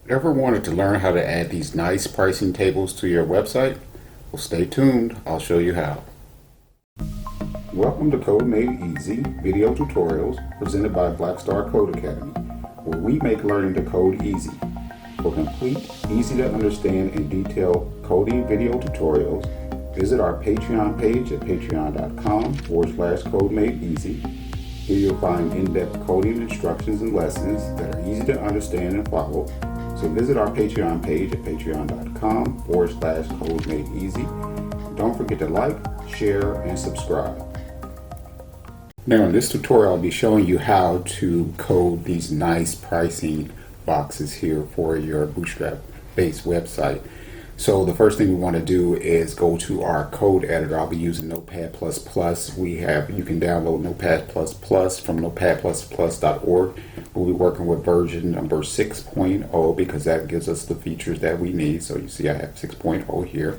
Ever wanted to learn how to add these nice pricing tables to your website? Well, stay tuned. I'll show you how. Welcome to Code Made Easy video tutorials presented by Black Star Code Academy, where we make learning to code easy. For complete, easy to understand and detailed coding video tutorials, visit our Patreon page at patreon.com/CodeMadeEasy. Here you'll find in-depth coding instructions and lessons that are easy to understand and follow. So visit our Patreon page at patreon.com/CodeMadeEasy. Don't forget to like, share, and subscribe. Now in this tutorial I'll be showing you how to code these nice pricing boxes here for your Bootstrap based website. So the first thing we want to do is go to our code editor. I'll be using Notepad++. You can download Notepad++ from notepad++.org. We'll be working with version number 6.0 because that gives us the features that we need. So you see I have 6.0 here.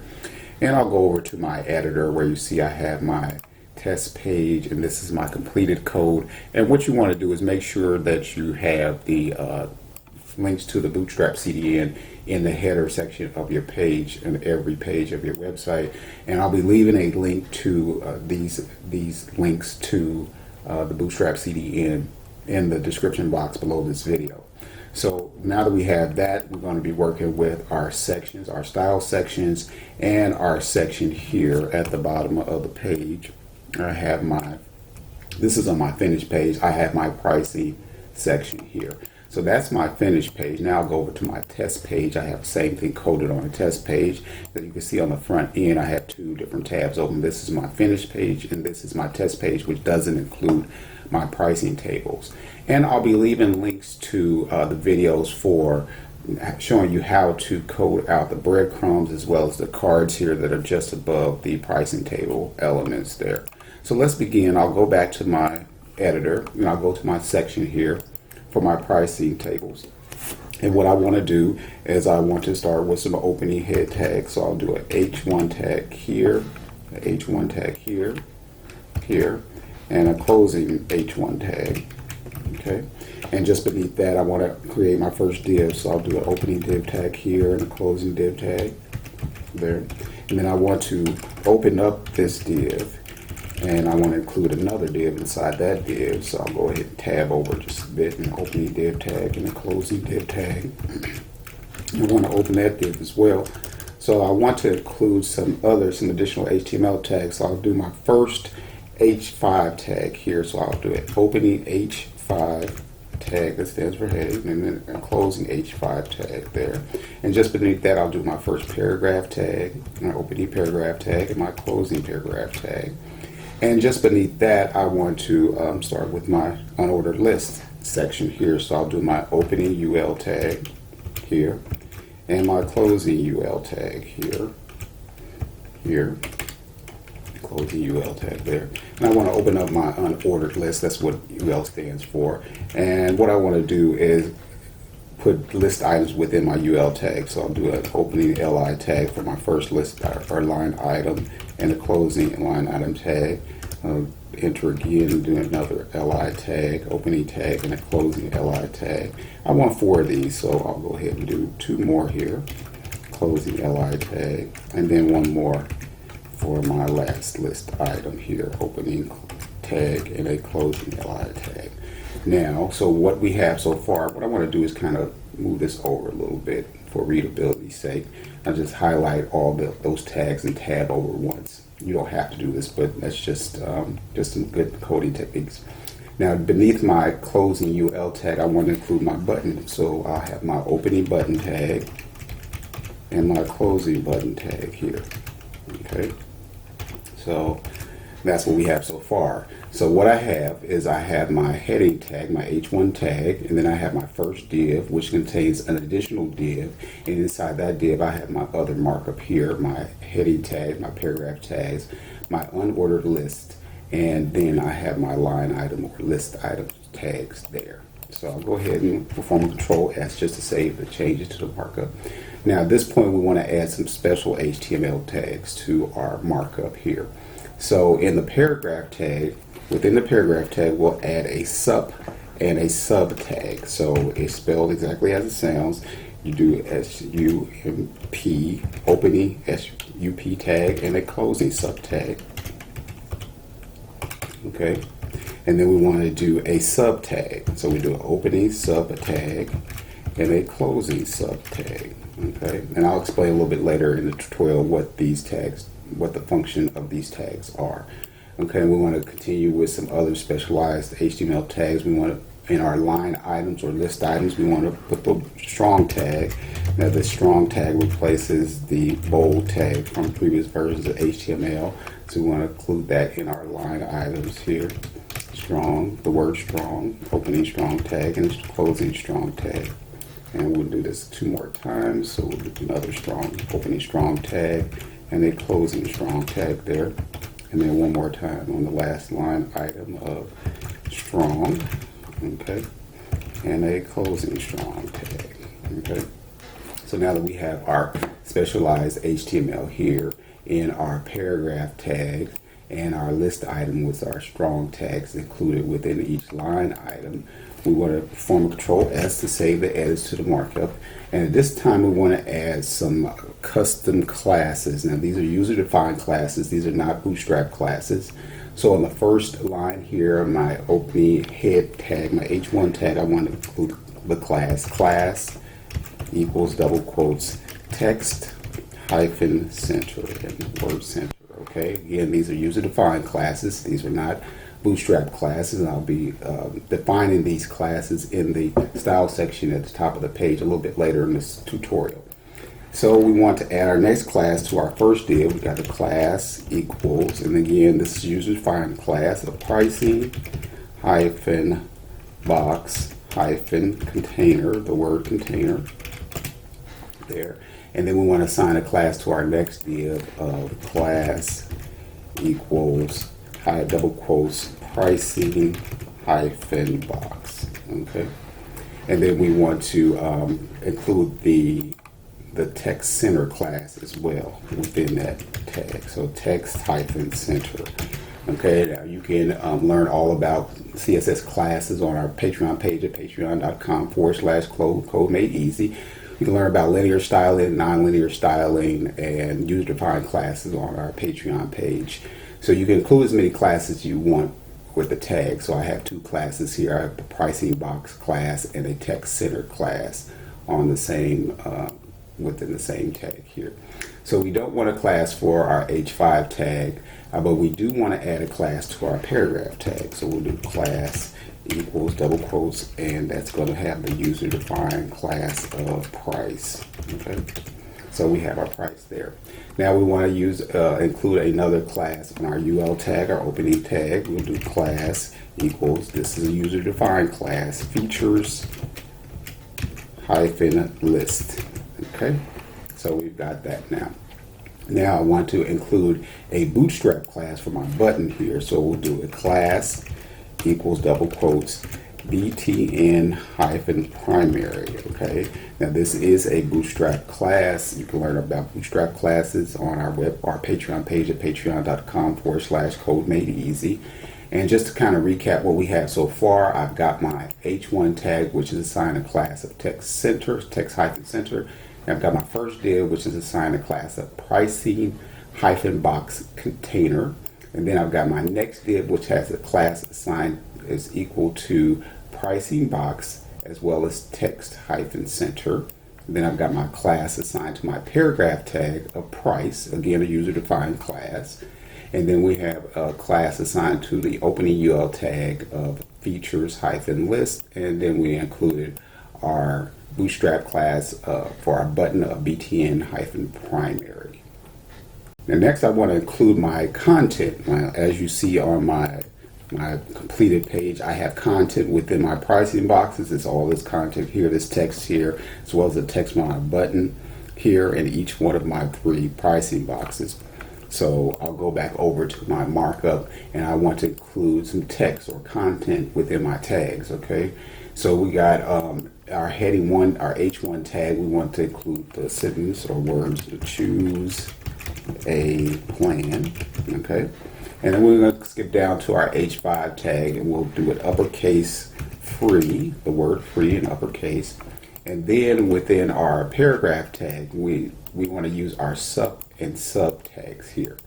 And I'll go over to my editor where you see I have my test page, and this is my completed code. And what you want to do is make sure that you have the links to the Bootstrap CDN in the header section of your page and every page of your website. And I'll be leaving a link to these links to the Bootstrap CDN in the description box below this video. So now that we have that, we're going to be working with our sections, our style sections, and our section here at the bottom of the page. I have this is on my finished page. I have my pricing section here. So that's my finished page. Now I'll go over to my test page. I have the same thing coded on the test page. As you can see on the front end, I have two different tabs open. This is my finished page, and this is my test page, which doesn't include my pricing tables. And I'll be leaving links to the videos for showing you how to code out the breadcrumbs as well as the cards here that are just above the pricing table elements there. So let's begin. I'll go back to my editor, and I'll go to my section here for my pricing tables. And what I want to do is I want to start with some opening head tags. So I'll do an H1 tag here, an H1 tag here, and a closing H1 tag. Okay, and just beneath that I want to create my first div. So I'll do an opening div tag here and a closing div tag there. And then I want to open up this div, and I want to include another div inside that div. So I'll go ahead and tab over just a bit, an opening div tag and a closing div tag. I want to open that div as well. So I want to include some additional HTML tags. So I'll do my first H5 tag here. So I'll do it opening H5 tag, that stands for heading, and then a closing H5 tag there. And just beneath that I'll do my first paragraph tag, my opening paragraph tag, and my closing paragraph tag. And just beneath that, I want to start with my unordered list section here. So I'll do my opening UL tag here, and my closing UL tag here, closing UL tag there. And I want to open up my unordered list. That's what UL stands for. And what I want to do is put list items within my UL tag. So I'll do an opening LI tag for my first list or line item, and a closing line item tag. Enter again and do another LI tag, opening tag, and a closing LI tag. I want 4 of these, so I'll go ahead and do 2 more here. Closing LI tag, and then 1 more for my last list item here, opening tag and a closing LI tag. Now, so what we have so far, what I want to do is kind of move this over a little bit for readability's sake. I'll just highlight all those tags and tab over once. You don't have to do this, but that's just some good coding techniques. Now, beneath my closing UL tag, I want to include my button. So I'll have my opening button tag and my closing button tag here. Okay, so that's what we have so far. So what I have is I have my heading tag, my H1 tag, and then I have my first div, which contains an additional div, and inside that div I have my other markup here, my heading tag, my paragraph tags, my unordered list, and then I have my line item or list item tags there. So I'll go ahead and perform Control S just to save the changes to the markup. Now at this point we want to add some special HTML tags to our markup here. So in the paragraph tag, within the paragraph tag, we'll add a and a sub tag. So it's spelled exactly as it sounds. You do SUMP, opening SUP tag, and a closing sub tag. Okay, and then we want to do a sub tag. So we do an opening sub tag and a closing sub tag. Okay, and I'll explain a little bit later in the tutorial what these tags, what the function of these tags are. Okay, we want to continue with some other specialized HTML tags. We want to, in our line items or list items, we want to put the strong tag. Now the strong tag replaces the bold tag from previous versions of HTML. So we want to include that in our line items here. Strong, the word strong, opening strong tag, and closing strong tag. And we'll do this 2 more times. So we'll do another strong, opening strong tag, and a closing strong tag there. And then 1 more time on the last line item of strong, okay, and a closing strong tag, okay. So now that we have our specialized HTML here in our paragraph tag and our list item with our strong tags included within each line item, we want to perform a Control S to save the edits to the markup. And at this time we want to add some custom classes. Now these are user-defined classes. These are not Bootstrap classes. So on the first line here, my opening head tag, my H1 tag, I want to include the class equals double quotes text hyphen center and word center. Okay, again, these are user-defined classes. These are not Bootstrap classes, and I'll be defining these classes in the style section at the top of the page a little bit later in this tutorial. So we want to add our next class to our first div. We got the class equals, and again, this is user-defined class of pricing hyphen box hyphen container, the word container there. And then we want to assign a class to our next div of class equals double quotes pricing hyphen box. Okay, and then we want to include the text center class as well within that tag. So text hyphen center. Okay, now you can learn all about CSS classes on our Patreon page at patreon.com/code made easy. You can learn about linear styling, nonlinear styling, and user-defined classes on our Patreon page. So you can include as many classes as you want with the tag. So I have 2 classes here. I have the pricing box class and a text center class on the same within the same tag here. So we don't want a class for our H5 tag, but we do want to add a class to our paragraph tag. So we'll do class equals double quotes, and that's going to have the user-defined class of price. Okay, so we have our price there. Now we want to use include another class on our UL tag, our opening tag. We'll do class equals, this is a user-defined class, features hyphen list. Okay, so we've got that now. Now I want to include a Bootstrap class for my button here. So we'll do a class equals double quotes btn hyphen primary. Okay, now this is a Bootstrap class. You can learn about Bootstrap classes on our Patreon page at patreon.com/code made easy. And just to kind of recap what we have so far, I've got my H1 tag, which is assigned a class of text center, text hyphen center. And I've got my first div, which is assigned a class of pricing hyphen box container. And then I've got my next div, which has a class assigned is equal to pricing box as well as text hyphen center. And then I've got my class assigned to my paragraph tag of price, again a user-defined class. And then we have a class assigned to the opening UL tag of features hyphen list. And then we included our Bootstrap class for our button of btn hyphen primary. Now next I want to include my content. Now, as you see on my completed page, I have content within my pricing boxes. It's all this content here, this text here, as well as the text on my button here in each one of my 3 pricing boxes. So I'll go back over to my markup and I want to include some text or content within my tags. Okay, so we got our heading 1, our H1 tag. We want to include the sentence or words to choose a plan. Okay, and then we're going to skip down to our H5 tag and we'll do it uppercase free, the word free in uppercase. And then within our paragraph tag, we want to use our sub and subtags here.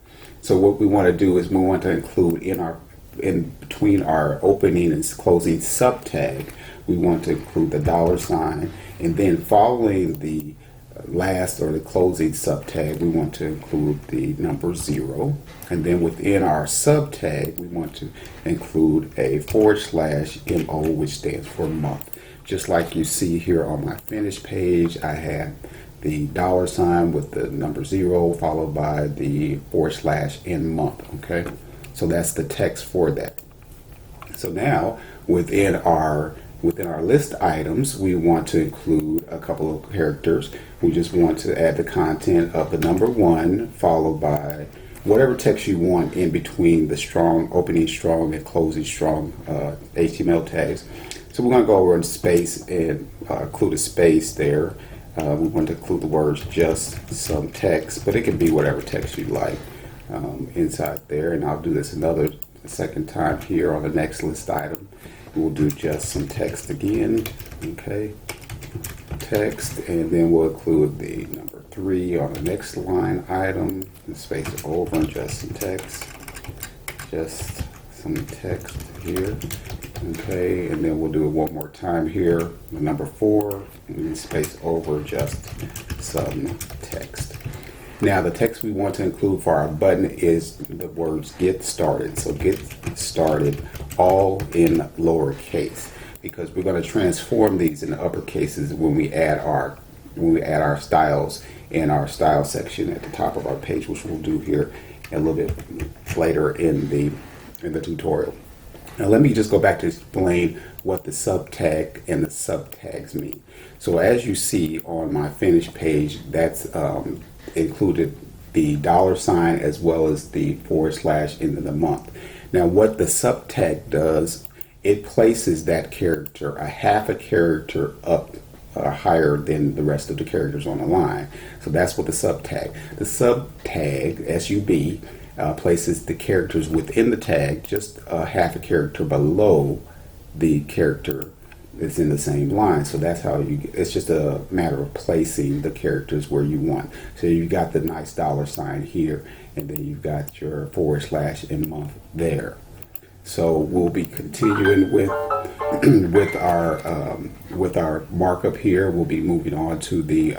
So what we want to do is we want to include in between our opening and closing subtag, we want to include the $, and then following the last or the closing subtag, we want to include the number 0, and then within our subtag, we want to include a /MO, which stands for month. Just like you see here on my finish page, I have the $, with the number 0 followed by the / in month. Okay, so that's the text for that. So now within our list items, we want to include a couple of characters. We just want to add the content of the number 1 followed by whatever text you want in between the strong, opening strong, and closing strong HTML tags. So we're going to go over in space and include a space there. We want to include the words just some text, but it can be whatever text you like inside there. And I'll do this another second time here on the next list item. We'll do just some text again. Okay, text, and then we'll include the number 3 on the next line item, and space it over and just some text. Just some text here. Okay, and then we'll do it one more time here. The number 4, and then space over just some text. Now the text we want to include for our button is the words get started. So get started all in lowercase, because we're going to transform these into upper cases when we add our styles in our style section at the top of our page, which we'll do here a little bit later in the tutorial. Now let me just go back to explain what the subtag and the subtags mean. So as you see on my finished page, that's included the $, as well as the / into the month. Now what the subtag does, it places that character a half a character up higher than the rest of the characters on the line. So that's what the subtag. The subtag, SUB, places the characters within the tag just half a character below the character that's in the same line. So that's how it's just a matter of placing the characters where you want. So you got the nice $, here, and then you've got your / in month there. So we'll be continuing with our markup here. We'll be moving on to the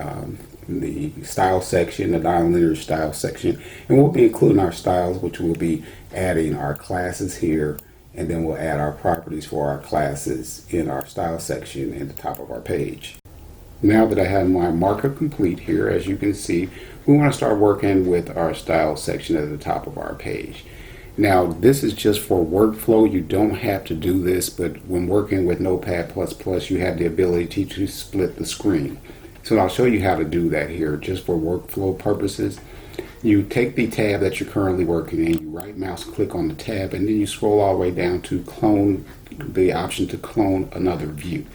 style section, the nonlinear style section, and we'll be including our styles, which will be adding our classes here, and then we'll add our properties for our classes in our style section at the top of our page. Now that I have my markup complete here, as you can see, we want to start working with our style section at the top of our page. Now this is just for workflow. You don't have to do this, but when working with Notepad++, you have the ability to split the screen. So I'll show you how to do that here just for workflow purposes. You take the tab that you're currently working in, you right mouse click on the tab, and then you scroll all the way down to clone, the option to clone another view.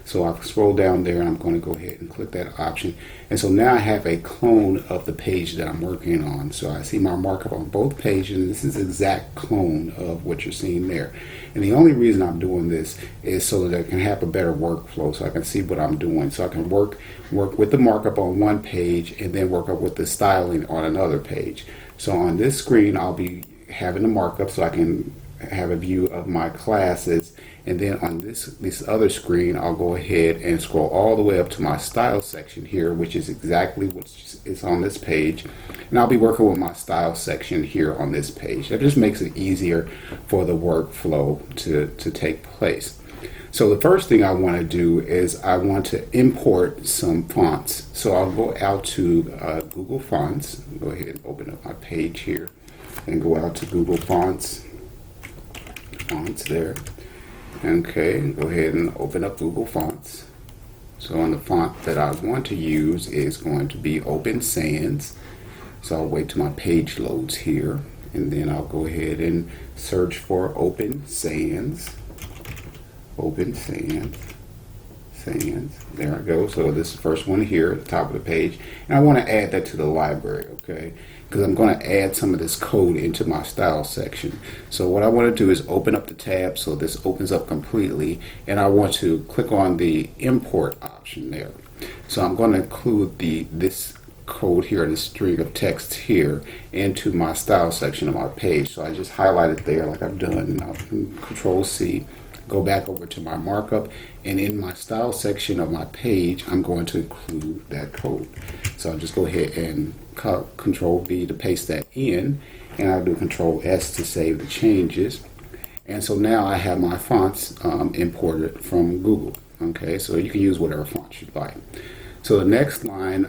So I'll scroll down there and I'm going to go ahead and click that option. And so now I have a clone of the page that I'm working on. So I see my markup on both pages, and this is an exact clone of what you're seeing there. And the only reason I'm doing this is so that I can have a better workflow, so I can see what I'm doing. So I can work with the markup on one page and then work up with the styling on another page. So on this screen, I'll be having the markup so I can have a view of my classes. And then on this other screen, I'll go ahead and scroll all the way up to my style section here, which is exactly what is on this page. And I'll be working with my style section here on this page. That just makes it easier for the workflow to take place. So the first thing I want to do is I want to import some fonts. So I'll go out to Google Fonts. Go ahead and open up my page here and go out to Google Fonts. Fonts there. Okay, go ahead and open up Google Fonts. So on the font that I want to use is going to be Open Sans. So I'll wait till my page loads here, and then I'll go ahead and search for Open Sans. Open Sans. sans. There I go. So this is the first one here at the top of the page. And I want to add that to the library, okay? Because I'm going to add some of this code into my style section. So what I want to do is open up the tab so this opens up completely. And I want to click on the import option there. So I'm going to include this code here, this string of text here, into my style section of my page. So I just highlight it there like I've done, and I'll Control C, go back over to my markup, and in my style section of my page I'm going to include that code. So I'll just go ahead and Control V to paste that in, and I'll do Control S to save the changes. And so now I have my fonts imported from Google. Okay, so you can use whatever font you like. So the next line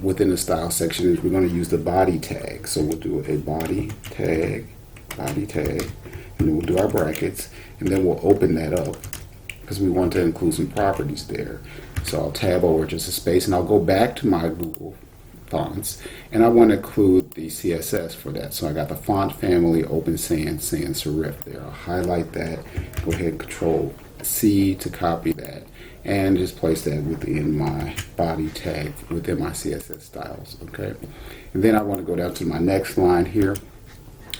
within the style section is we're going to use the body tag. So we'll do a body tag, and then we'll do our brackets, and then we'll open that up because we want to include some properties there. So I'll tab over just a space, and I'll go back to my Google fonts, and I want to include the CSS for that. So I got the font family Open Sans serif there. I'll highlight that, go ahead and Control C to copy that, and just place that within my body tag within my CSS styles. Okay, and then I want to go down to my next line here,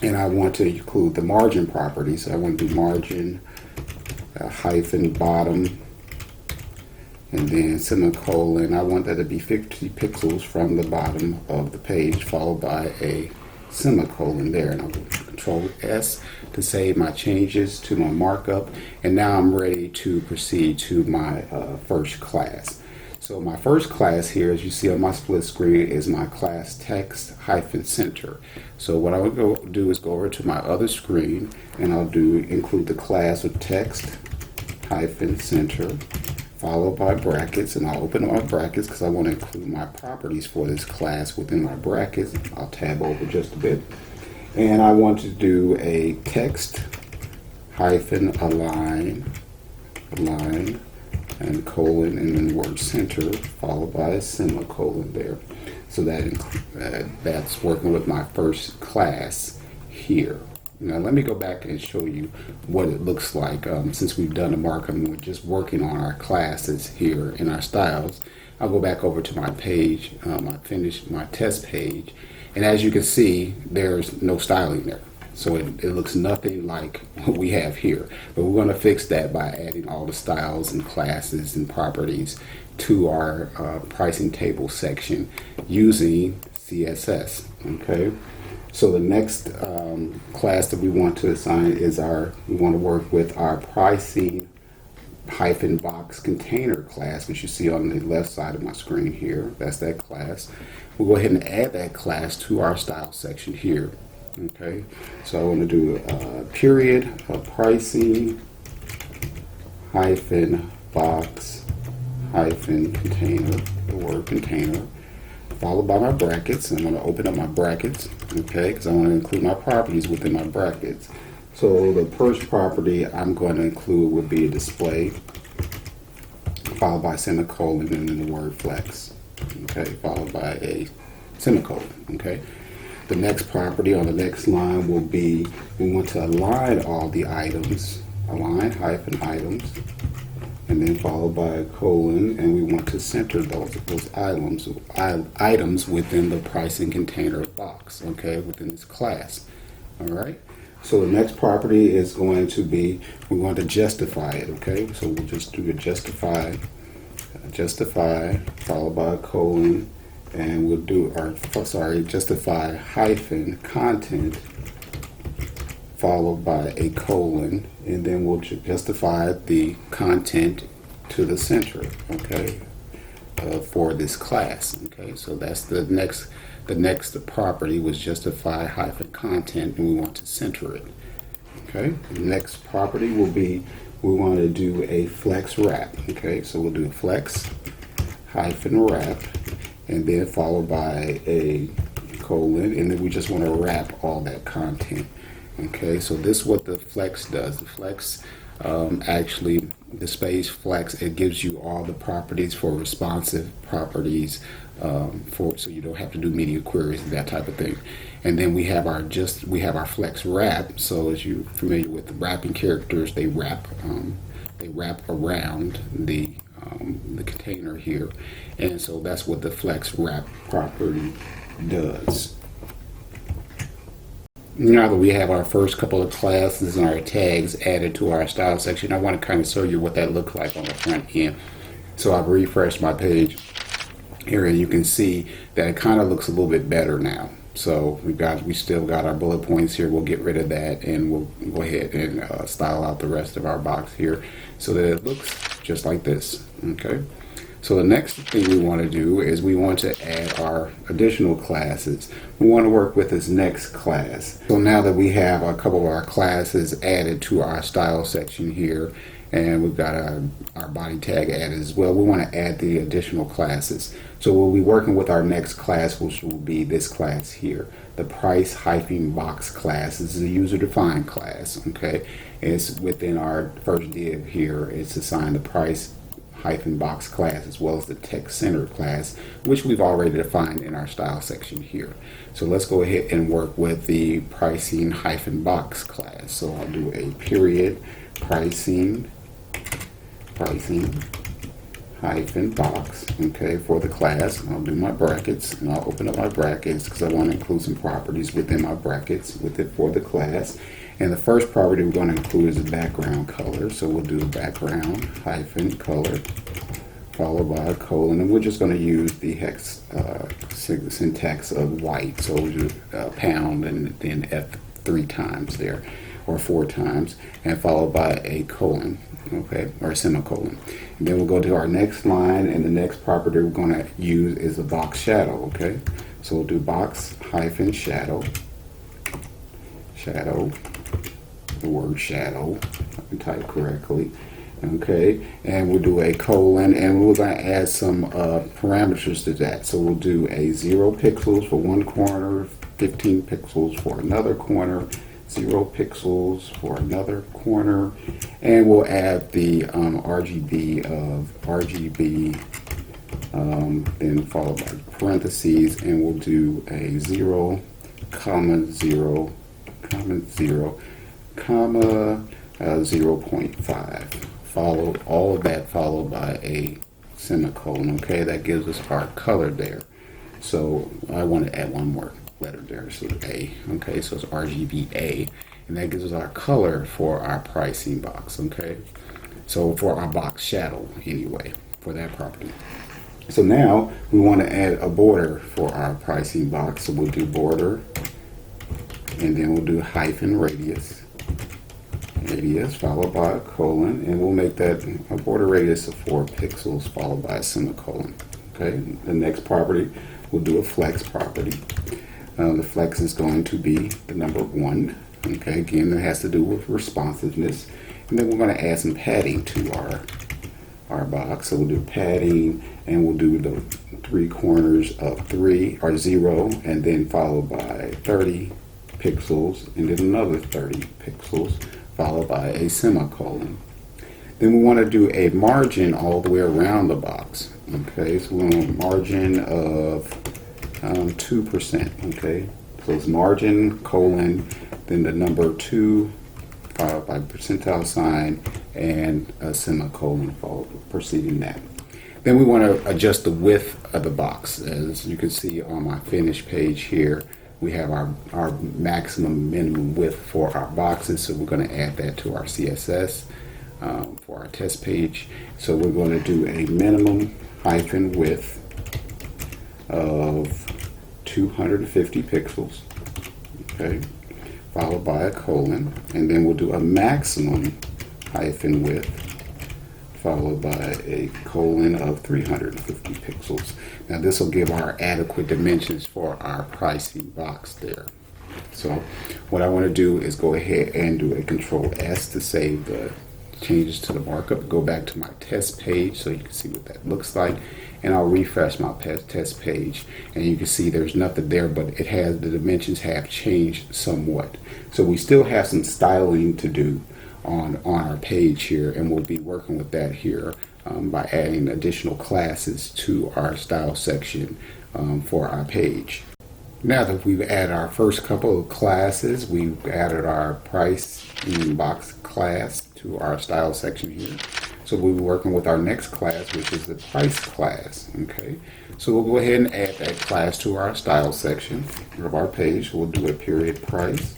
and I want to include the margin properties. So I want to do margin hyphen bottom, and then semicolon. I want that to be 50 pixels from the bottom of the page, followed by a semicolon there, and I'll go Control S to save my changes to my markup. And now I'm ready to proceed to my first class. So my first class here, as you see on my split screen, is my class text hyphen center. So what I would go do is go over to my other screen, and I'll include the class of text hyphen center, followed by brackets, and I'll open up my brackets because I want to include my properties for this class within my brackets. I'll tab over just a bit, and I want to do a text hyphen align, and colon, and then the word center, followed by a semicolon there. So that's working with my first class here. Now let me go back and show you what it looks like since we've done the markup and we're just working on our classes here in our styles. I'll go back over to my page, my test page, and as you can see, there's no styling there. So it looks nothing like what we have here. But we're going to fix that by adding all the styles and classes and properties to our pricing table section using CSS. Okay. So the next class that we want to assign is we want to work with our pricing hyphen box container class, which you see on the left side of my screen here. That's that class. We'll go ahead and add that class to our style section here. Okay, so I want to do a period of pricing hyphen box hyphen container, the word container, followed by my brackets. I'm going to open up my brackets, okay, because I want to include my properties within my brackets. So the first property I'm going to include would be a display, followed by a semicolon, and then the word flex, okay, followed by a semicolon, okay. The next property on the next line will be, we want to align all the items, align hyphen items, and then followed by a colon, and we want to center those items within the pricing container box, okay, within this class. All right. So the next property is going to be, we're going to justify it, okay. So we'll just do a justify, followed by a colon, and we'll do justify hyphen content, followed by a colon, and then we'll justify the content to the center, okay, for this class. Okay, so that's the next property was justify hyphen content, and we want to center it. Okay, the next property will be, we want to do a flex wrap. Okay, so we'll do flex hyphen wrap, and then followed by a colon, and then we just want to wrap all that content. Okay, so this is what the flex does. The flex actually displays flex. It gives you all the properties for responsive properties, so you don't have to do media queries and that type of thing. And then we have our flex wrap. So as you're familiar with the wrapping characters, they wrap around the the container here. And so that's what the flex wrap property does. Now that we have our first couple of classes and our tags added to our style section, I want to kind of show you what that looks like on the front end. So I've refreshed my page here, and you can see that it kind of looks a little bit better now. So we still got our bullet points here. We'll get rid of that, and we'll go ahead and style out the rest of our box here so that it looks just like this. Okay. So the next thing we want to do is we want to add our additional classes. We want to work with this next class. So now that we have a couple of our classes added to our style section here, and we've got our body tag added as well, we want to add the additional classes. So we'll be working with our next class, which will be this class here. The price-box class. This is a user-defined class. Okay, it's within our first div here. It's assigned the price-box class as well as the text center class, which we've already defined in our style section here. So let's go ahead and work with the pricing-box class. So I'll do a period pricing box, okay, for the class. I'll do my brackets, and I'll open up my brackets because I want to include some properties within my brackets with it for the class. And the first property we're going to include is the background color. So we'll do background color followed by a colon, and we're just going to use the hex syntax of white. So we'll do pound and then F 3 times there, or 4 times, and followed by a colon, okay, or a semicolon. And then we'll go to our next line, and the next property we're going to use is a box shadow, okay? So we'll do box shadow, the word shadow, I can type correctly, okay? And we'll do a colon, and we're going to add some parameters to that. So we'll do a 0 pixels for one corner, 15 pixels for another corner, 0 pixels for another corner, and we'll add the RGB of RGB, then followed by parentheses, and we'll do a 0, 0, 0.5. Follow all of that followed by a semicolon. Okay, that gives us our color there. So I want to add one more letter there, so A. Okay, so it's RGBA, and that gives us our color for our pricing box. Okay, so for our box shadow anyway, for that property. So now we want to add a border for our pricing box. So we'll do border, and then we'll do hyphen radius followed by a colon, and we'll make that a border radius of 4 pixels followed by a semicolon. Okay, the next property, we'll do a flex property. The flex is going to be the number 1. Okay, again, that has to do with responsiveness. And then we're going to add some padding to our box. So we'll do padding, and we'll do the 3 corners of 3 or 0, and then followed by 30 pixels, and then another 30 pixels, followed by a semicolon. Then we want to do a margin all the way around the box. Okay, so we want a margin of 2%. Okay, so it's margin colon, then the number 2 followed by percentile sign and a semicolon preceding that. Then we want to adjust the width of the box. As you can see on my finished page here, we have our maximum minimum width for our boxes, so we're going to add that to our CSS for our test page. So we're going to do a minimum hyphen width of 250 pixels, okay, followed by a colon, and then we'll do a maximum hyphen width followed by a colon of 350 pixels. Now this will give our adequate dimensions for our pricing box there. So what I want to do is go ahead and do a Control S to save the changes to the markup, go back to my test page so you can see what that looks like, and I'll refresh my test page, and you can see there's nothing there, but it has, the dimensions have changed somewhat. So we still have some styling to do on our page here, and we'll be working with that here by adding additional classes to our style section for our page. Now that we've added our first couple of classes, we've added our price box class to our style section here. So we'll be working with our next class, which is the price class. Okay, so we'll go ahead and add that class to our style section of our page. We'll do a period price,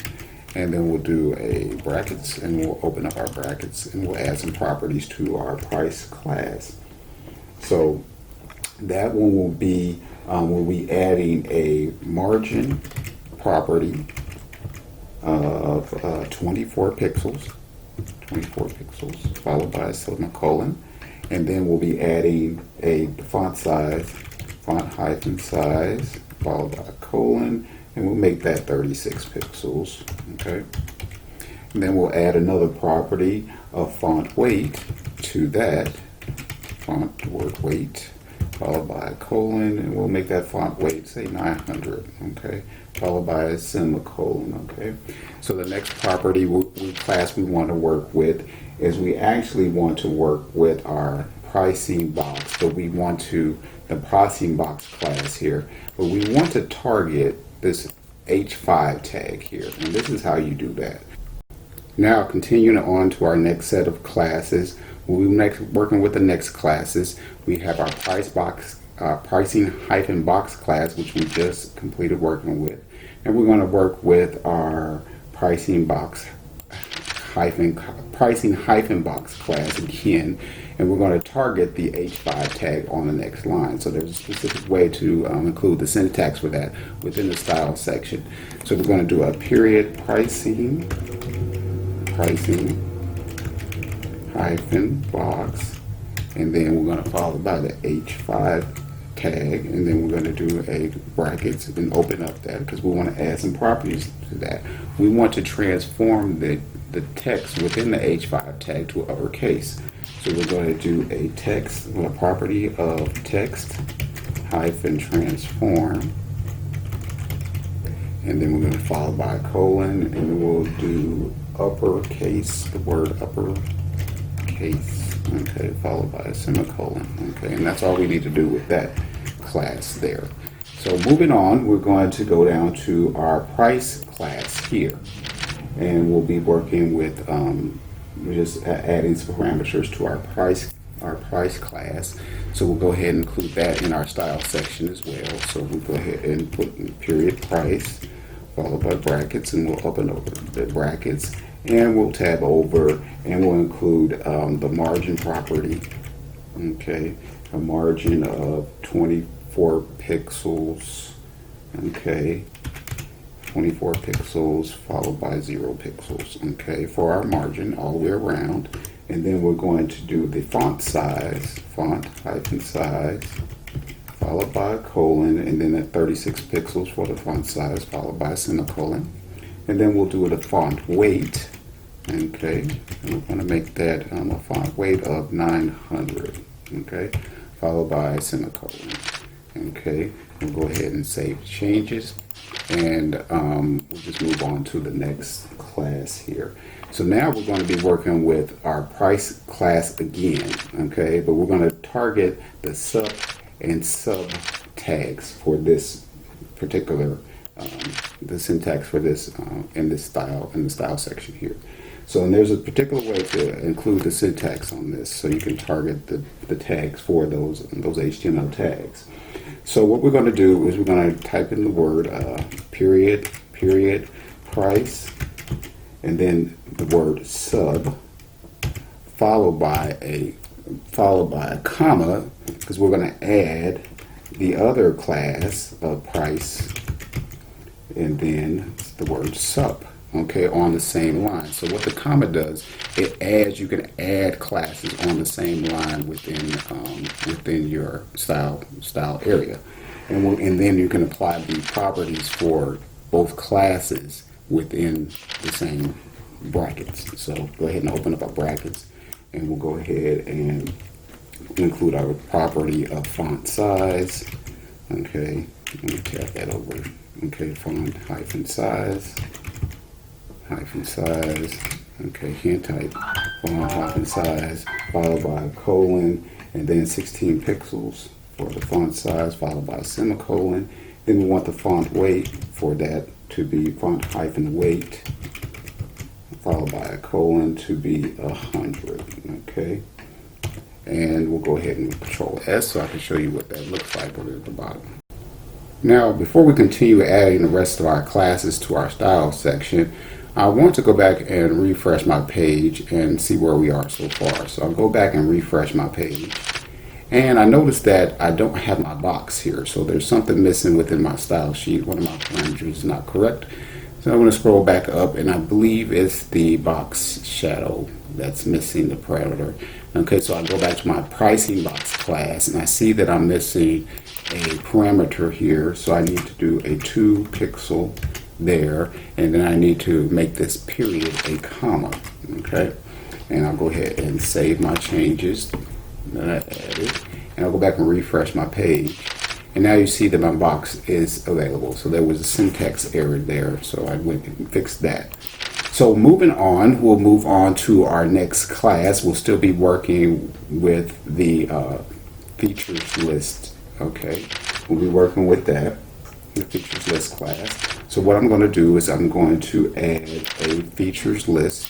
and then we'll do a brackets, and we'll open up our brackets, and we'll add some properties to our price class. So that one will be we'll be adding a margin property of 24 pixels, followed by a semicolon, and then we'll be adding a font size, font hyphen size, followed by a colon, and we'll make that 36 pixels. Okay, and then we'll add another property of font weight to that word weight, followed by a colon, and we'll make that font weight, say 900, okay, followed by a semicolon, okay. So the next property class we want to work with is we actually want to work with our pricing box, but we want to, the pricing box class here, but we want to target this H5 tag here, and this is how you do that. Now, continuing on to our next set of classes, we'll be working with the next classes. We have our pricing hyphen box class, which we just completed working with, and we're going to work with our pricing hyphen box class again, and we're going to target the H5 tag on the next line. So there's a specific way to include the syntax for that within the style section. So we're going to do a period pricing hyphen box, and then we're going to follow by the H5 tag, and then we're going to do a brackets and open up that because we want to add some properties to that. We want to transform the text within the H5 tag to uppercase. So we're going to do a text, a property of text hyphen transform, and then we're going to follow by a colon, and then we'll do uppercase, the word uppercase, okay, followed by a semicolon, okay, and that's all we need to do with that class there. So moving on, we're going to go down to our price class here, and we'll be working with just adding some parameters to our price class. So we'll go ahead and include that in our style section as well. So we'll go ahead and put period price, followed by brackets, and we'll open up the brackets, and we'll tab over, and we'll include the margin property, okay, a margin of 24 pixels, okay, 24 pixels followed by 0 pixels, okay, for our margin all the way around. And then we're going to do the font size, font hyphen size, followed by a colon, and then at 36 pixels for the font size, followed by a semicolon. And then we'll do the font weight, okay, and we're going to make that a font weight of 900, okay, followed by a semicolon, okay. We'll go ahead and save changes, and we'll just move on to the next class here. So now we're going to be working with our price class again, okay, but we're going to target the sub and sub tags for this particular the syntax for this in the style section here. So, and there's a particular way to include the syntax on this, so you can target the tags for those HTML tags. So what we're going to do is we're going to type in the word period price, and then the word sub, followed by a comma, because we're going to add the other class of price, and then the word sub, okay, on the same line. So what the comma does, it adds, you can add classes on the same line within your style area, and then you can apply the properties for both classes within the same brackets. So go ahead and open up our brackets, and we'll go ahead and include our property of font size, okay, let me tab that over, okay, font hyphen size, okay, hand type, font hyphen size, followed by a colon, and then 16 pixels for the font size, followed by a semicolon. Then we want the font weight for that to be font hyphen weight, followed by a colon, to be 100, okay, and we'll go ahead and Control S so I can show you what that looks like over at the bottom. Now, before we continue adding the rest of our classes to our style section, I want to go back and refresh my page and see where we are so far. So I'll go back and refresh my page. And I noticed that I don't have my box here. So there's something missing within my style sheet. One of my parameters is not correct. So I'm going to scroll back up, and I believe it's the box shadow that's missing the parameter. Okay, so I go back to my pricing box class, and I see that I'm missing a parameter here. So I need to do a 2 pixel there, and then I need to make this period a comma. Okay, and I'll go ahead and save my changes that I added, and I'll go back and refresh my page, and now you see that my box is available. So there was a syntax error there, so I went and fixed that. So moving on, we'll move on to our next class. We'll still be working with the features list. Okay, we'll be working with that, the features list class. So what I'm going to do is I'm going to add a features list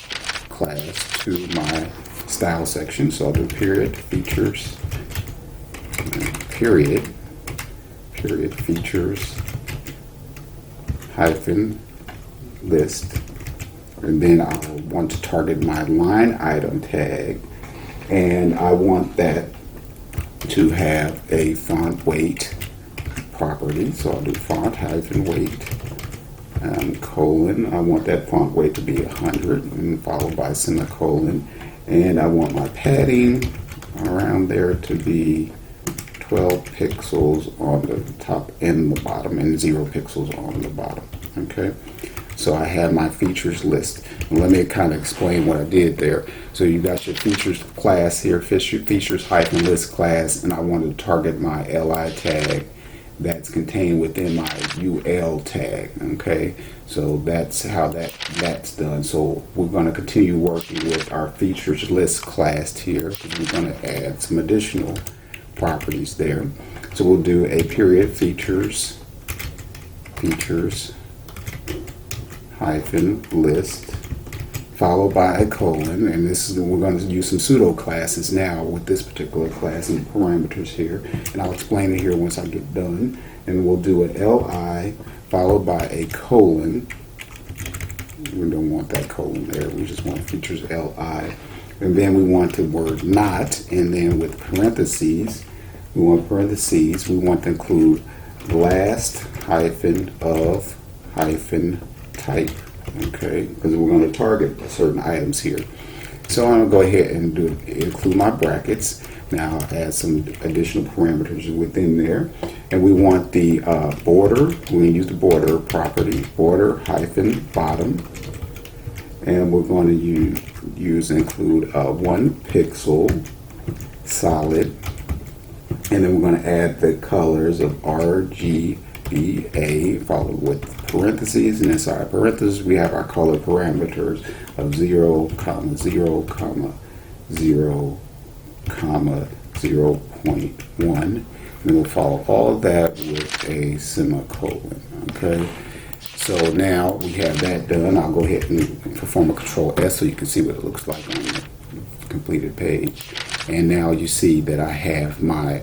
class to my style section. So I'll do period features, period features hyphen list, and then I'll want to target my line item tag, and I want that to have a font weight property. So I'll do font hyphen weight colon. I want that font weight to be 100 and followed by semicolon. And I want my padding around there to be 12 pixels on the top and the bottom, and 0 pixels on the bottom. Okay, so I have my features list. And let me kind of explain what I did there. So you got your features class here, features hyphen list class, and I wanted to target my li tag that's contained within my UL tag. Okay, so that's how that's done. So we're going to continue working with our features list class here, because we're going to add some additional properties there. So we'll do a period features hyphen list followed by a colon, and this is, we're going to use some pseudo classes now with this particular class and parameters here, and I'll explain it here once I get done. And we'll do an li followed by a colon. We don't want that colon there, we just want features li, and then we want the word not, and then with parentheses we want to include last hyphen of hyphen type. Okay, because we're going to target certain items here. So I'm going to go ahead and include my brackets. Now I'll add some additional parameters within there, and we want the border. We're going to use the border property, border hyphen bottom, and we're going to include 1 pixel solid, and then we're going to add the colors of RGBA followed with parentheses, and inside parentheses we have our color parameters of 0, 0, 0, 0.1, and we'll follow all of that with a semicolon. Okay, so now we have that done. I'll go ahead and perform a Control S so you can see what it looks like on the completed page. And now you see that I have my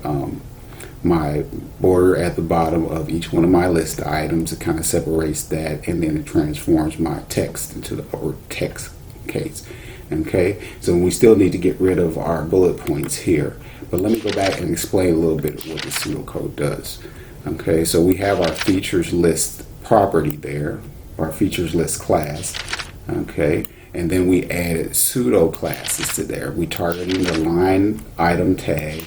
my border at the bottom of each one of my list items. It kind of separates that, and then it transforms my text into the upper text case. Okay, so we still need to get rid of our bullet points here, but let me go back and explain a little bit of what the pseudocode does. Okay, so we have our features list property there, our features list class. Okay, and then we added pseudo classes to there. We targeting the line item tag,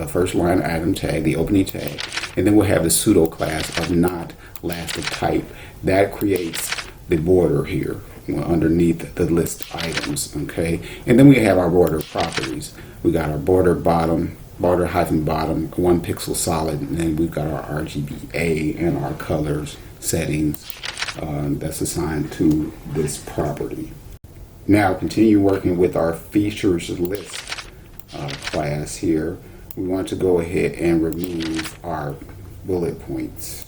first line item tag, the opening tag, and then we'll have the pseudo class of not last of type. That creates the border here underneath the list items. Okay, and then we have our border properties. We got our border bottom, border hyphen bottom, 1 pixel solid, and then we've got our RGBA and our colors settings that's assigned to this property. Now continue working with our features list class here. We want to go ahead and remove our bullet points.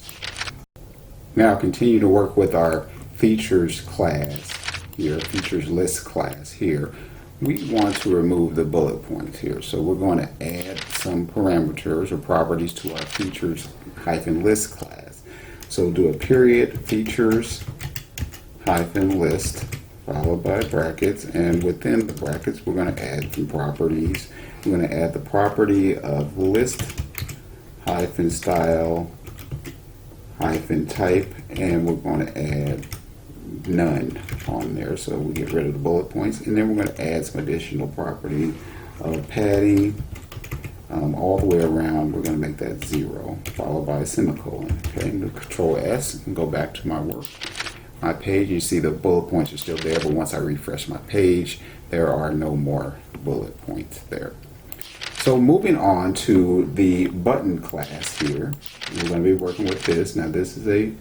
Now continue to work with our features class here, features list class here. we want to remove the bullet points here. So we're going to add some parameters or properties to our features hyphen list class. So do a period features hyphen list followed by brackets, and within the brackets we're going to add some properties. We're going to add the property of list hyphen style hyphen type, and we're going to add none on there, so we get rid of the bullet points. And then we're going to add some additional property of padding all the way around. We're going to make that 0 followed by a semicolon. Okay, and Control S and go back to my work. My page, you see the bullet points are still there, but once I refresh my page, there are no more bullet points there. So moving on to the button class here, we're going to be working with this. Now this is a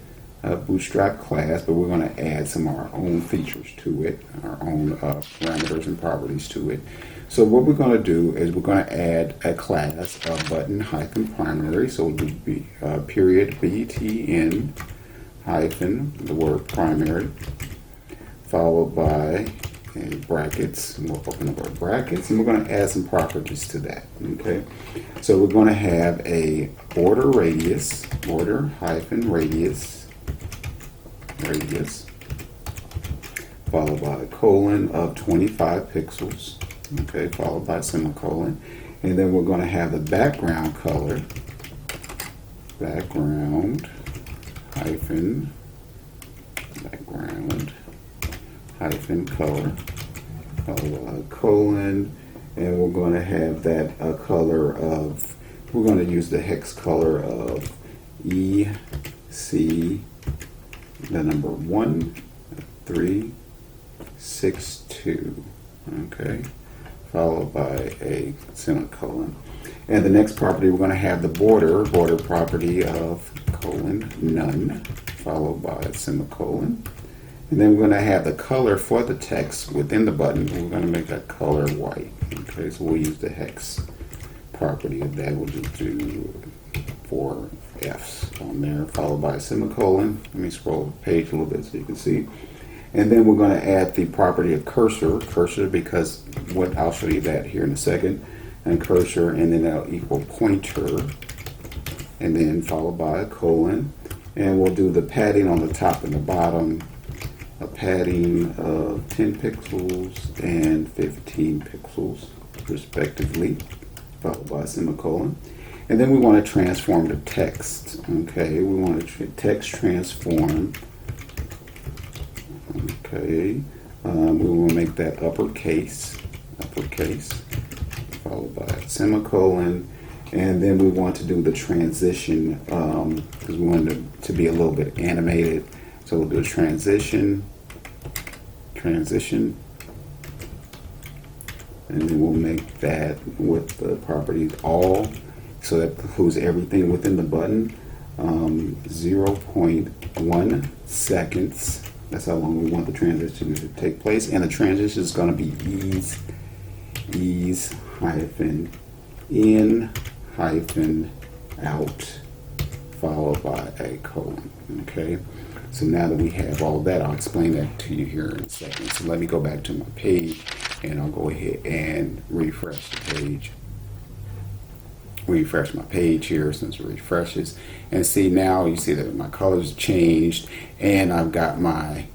bootstrap class, but we're going to add some of our own features to it, our own parameters and properties to it. So what we're going to do is we're going to add a class of button hyphen primary. So we'll do period btn hyphen the word primary followed by brackets. We'll open up our brackets and we're going to add some properties to that. Okay, so we're going to have a border radius, border hyphen radius followed by a colon of 25 pixels, okay, followed by a semicolon, and then we're going to have the background color, background hyphen color followed by a colon, and we're going to have that a color of, we're going to use the hex color of EC the number 1362, okay, followed by a semicolon. And the next property, we're going to have the border property of colon none followed by a semicolon. And then we're going to have the color for the text within the button. We're going to make that color white. Okay, so we'll use the hex property of that. We'll just do 4 F's on there, followed by a semicolon. Let me scroll the page a little bit so you can see. And then we're going to add the property of cursor because I'll show you that here in a second. And cursor, and then that'll equal pointer, and then followed by a colon. And we'll do the padding on the top and the bottom, a padding of 10 pixels and 15 pixels respectively, followed by a semicolon. And then we want to transform the text. Okay, we want to text transform. Okay, we will make that uppercase, followed by a semicolon. And then we want to do the transition because we want it to be a little bit animated. So we'll do a transition, and then we'll make that with the properties all. So that includes everything within the button. 0.1 seconds. That's how long we want the transition to take place. And the transition is going to be ease hyphen in hyphen out followed by a colon. Okay. So now that we have all that, I'll explain that to you here in a second. So let me go back to my page and I'll go ahead and refresh the page. Refresh my page here since it refreshes, and see now you see that my colors changed, and I've got my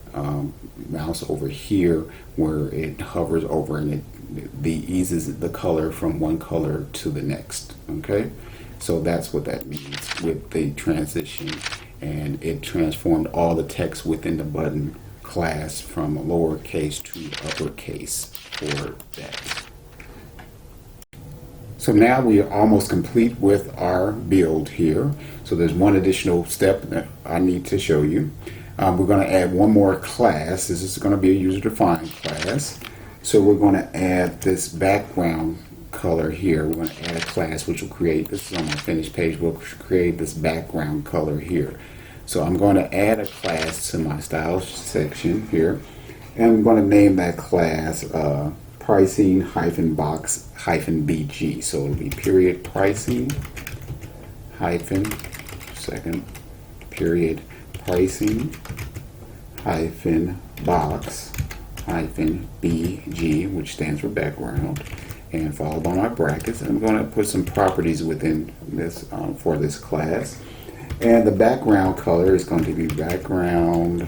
mouse over here where it hovers over and it eases the color from one color to the next. Okay, so that's what that means with the transition, and it transformed all the text within the button class from lowercase to uppercase for that. So now we are almost complete with our build here. So there's one additional step that I need to show you. We're going to add one more class. This is going to be a user-defined class. So we're going to add this background color here. We're going to add a class which will create, this is on my finished page, we'll create this background color here. So I'm going to add a class to my styles section here. And I'm going to name that class pricing hyphen box hyphen BG. So it'll be period pricing hyphen period pricing hyphen box BG, which stands for background, and followed by my brackets. And I'm going to put some properties within this for this class. And the background color is going to be background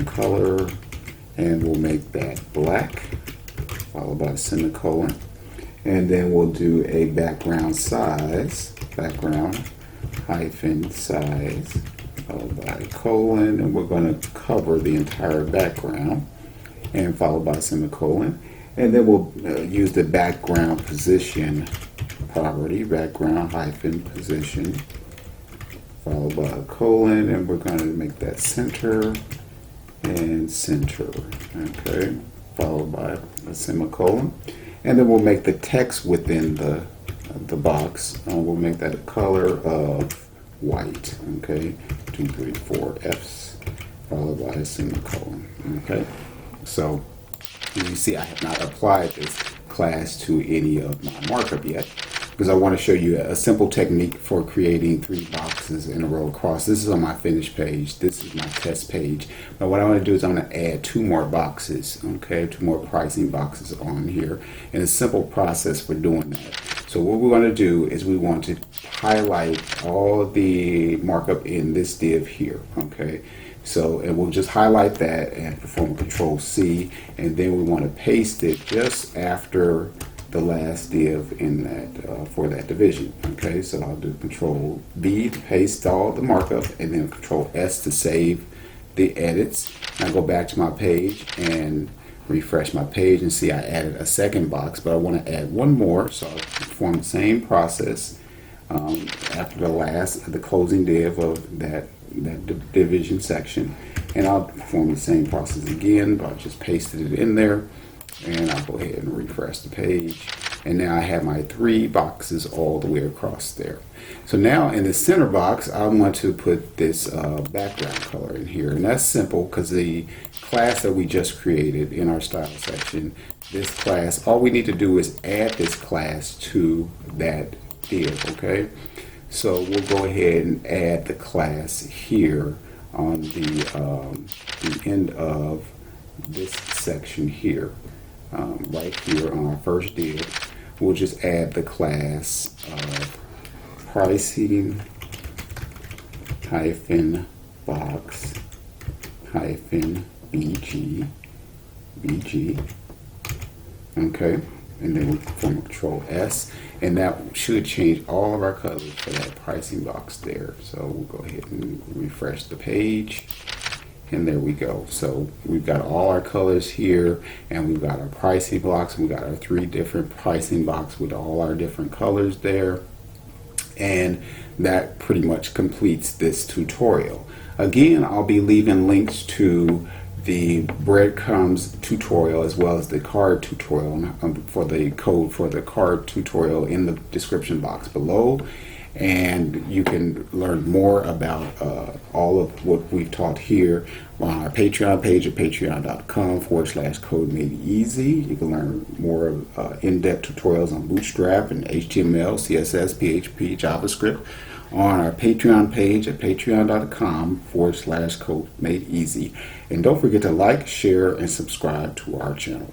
color, and we'll make that black, followed by a semicolon. And then we'll do a background size, size, followed by a colon, and we're going to cover the entire background, and followed by a semicolon. And then we'll use the background position property, background position, followed by a colon, and we're going to make that center and center, okay, followed by a semicolon. And then we'll make the text within the box, we'll make that a color of white, okay, 2, 3, 4 F's, followed by a semicolon, okay. So you see I have not applied this class to any of my markup yet, because I want to show you a simple technique for creating 3 boxes in a row across. This is on my finished page. This is my test page. But what I want to do is I'm going to add 2 more boxes, okay, 2 more pricing boxes on here. And a simple process for doing that. So what we're going to do is we want to highlight all of the markup in this div here, okay. So, and we'll just highlight that and perform Control C, and then we want to paste it just after the last div in that for that division. Okay, so I'll do Control V to paste all the markup, and then Control S to save the edits. I go back to my page and refresh my page and see I added a second box, but I want to add one more, so I'll perform the same process after the closing div of that division section, and I'll perform the same process again, but I just pasted it in there, and I'll go ahead and refresh the page, and now I have my 3 boxes all the way across there. So now in the center box I want to put this background color in here, and that's simple because the class that we just created in our style section, this class, all we need to do is add this class to that div, okay? So we'll go ahead and add the class here on the end of this section here, right here on our first div. We'll just add the class of pricing box BG, okay, and then we perform Control S, and that should change all of our colors for that pricing box there. So we'll go ahead and refresh the page, and there we go. So we've got all our colors here, and we've got our pricing box, and we've got our 3 different pricing box with all our different colors there, and that pretty much completes this tutorial. Again, I'll be leaving links to the breadcrumbs tutorial as well as the card tutorial for the code for the card tutorial in the description box below, and you can learn more about all of what we've taught here on our Patreon page at patreon.com/code-made-easy. You can learn more in-depth tutorials on Bootstrap and HTML, CSS, PHP, JavaScript on our Patreon page at patreon.com/code-made-easy. And don't forget to like, share, and subscribe to our channel.